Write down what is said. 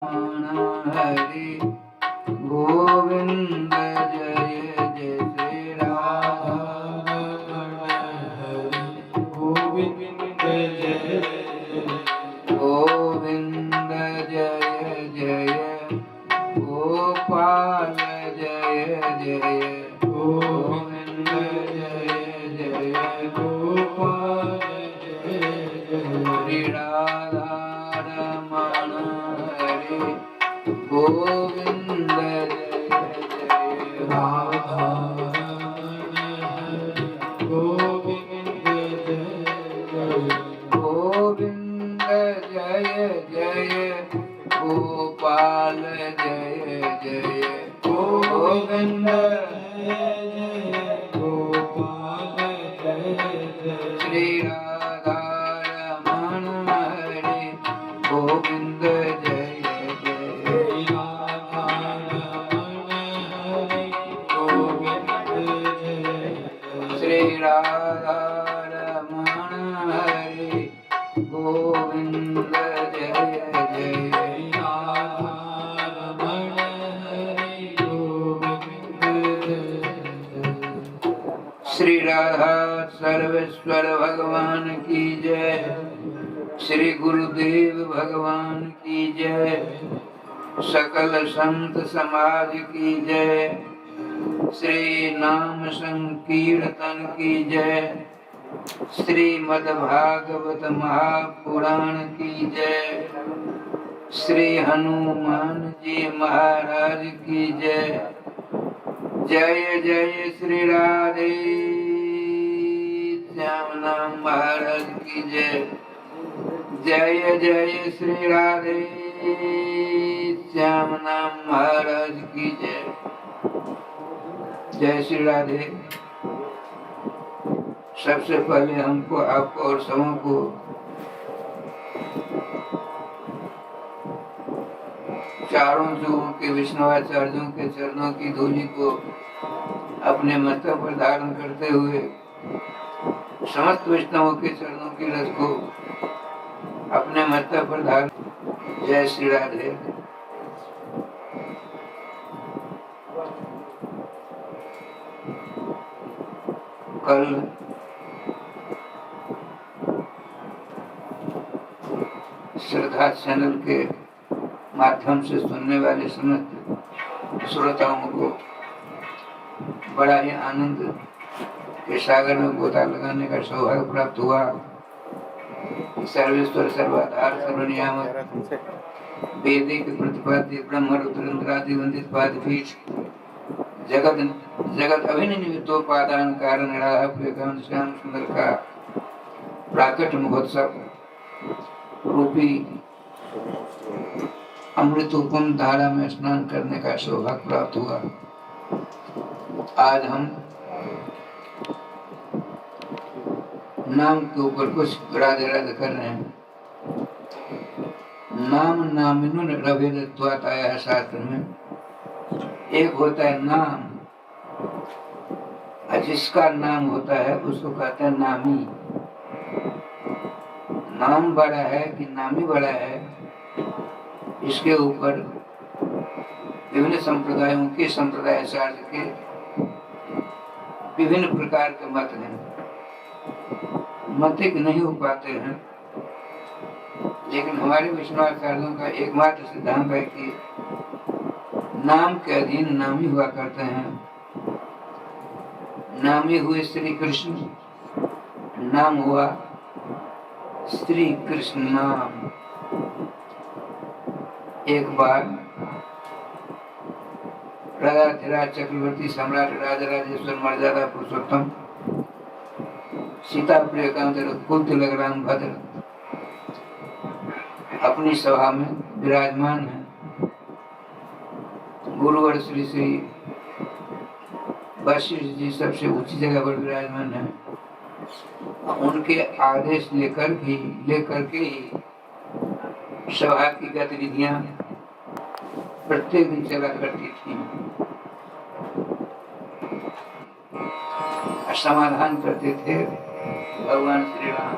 हरे गोविंद जय जय श्री राम हरे गोविंद जय गोविंद जय जय गोपाल जय जय गोविंद जय जय गोपाल जय श्री राधा रमण हरे गोविंद जय जय राधा गोविंद जय गोविंद जय जय गोपाल जय जय गोविंद जय गोपाल जय जय श्री राधा रमण हरे गोविंद जय जय राधा रमण हरे गोविंद जय श्री राधा रमण हरे गोविंद जय जय राधा रमण हरे गोविंद जय श्री राधा सर्वेश्वर भगवान की जय श्री गुरुदेव भगवान की जय सकल संत समाज की जय श्री नाम संकीर्तन की जय श्रीमद् भागवत महापुराण की जय श्री हनुमान जी महाराज की जय जय जय श्री राधे श्याम नाम महाराज की जय जय जय श्री राधे श्याम नाम महाराज की जय जय श्री राधे। सबसे पहले हमको आपको और सबों को चारों युगों के विष्णुआचार्यों के चरणों की धूलि को अपने मस्तक पर धारण करते हुए समस्त वैष्णवों के चरणों की रस को अपने मस्तक पर धारण। जय श्री राधे। कल श्रद्धा चैनल के माध्यम से सुनने वाले समस्त श्रोताओं को बड़ा ही आनंद के सागर में गोता लगाने का सौभाग्य प्राप्त हुआ। सर्वेश्वर सर्वाधार सर्वनियामक वेदिक प्रतिपाद्य ब्रह्म रुद्रादि वंदित पादपीठ जगत अभिन्न निमित्तोपादान कारण राधा प्रियकांत श्याम सुंदर का प्राकट महोत्सव रूपी अमृतोपम धारा में स्नान करने का सौभाग्य प्राप्त हुआ। आज हम नाम के ऊपर कुछ राधे राधे कर रहे हैं। नाम नामिनो रभेदत्वात् आया है शास्त्र में। एक होता है नाम, जिसका नाम होता है उसको कहते हैं नामी। नाम बड़ा है कि नामी बड़ा है, इसके ऊपर विभिन्न संप्रदायों के संप्रदायाचार्य के विभिन्न प्रकार के मत हैं। मत एक नहीं हो पाते हैं, लेकिन हमारे विष्णुआचार्यों का एकमात्र सिद्धांत है कि नाम के अधीन नामी हुआ करते हैं। नामी हुए श्री कृष्ण, नाम हुआ श्री कृष्ण नाम। एक बार राजाधिराज चक्रवर्ती सम्राट राजराजेश्वर मर्यादा पुरुषोत्तम सीता प्रियकांत कुल तिलक राम भद्र अपनी सभा में विराजमान है। गुरुवर श्री श्री वशिष्ठ जी सबसे ऊंची जगह पर विराजमान है। उनके आदेश लेकर के ही सभा की गतिविधियां प्रत्येक दिन चला करती थी। समाधान करते थे भगवान श्री राम।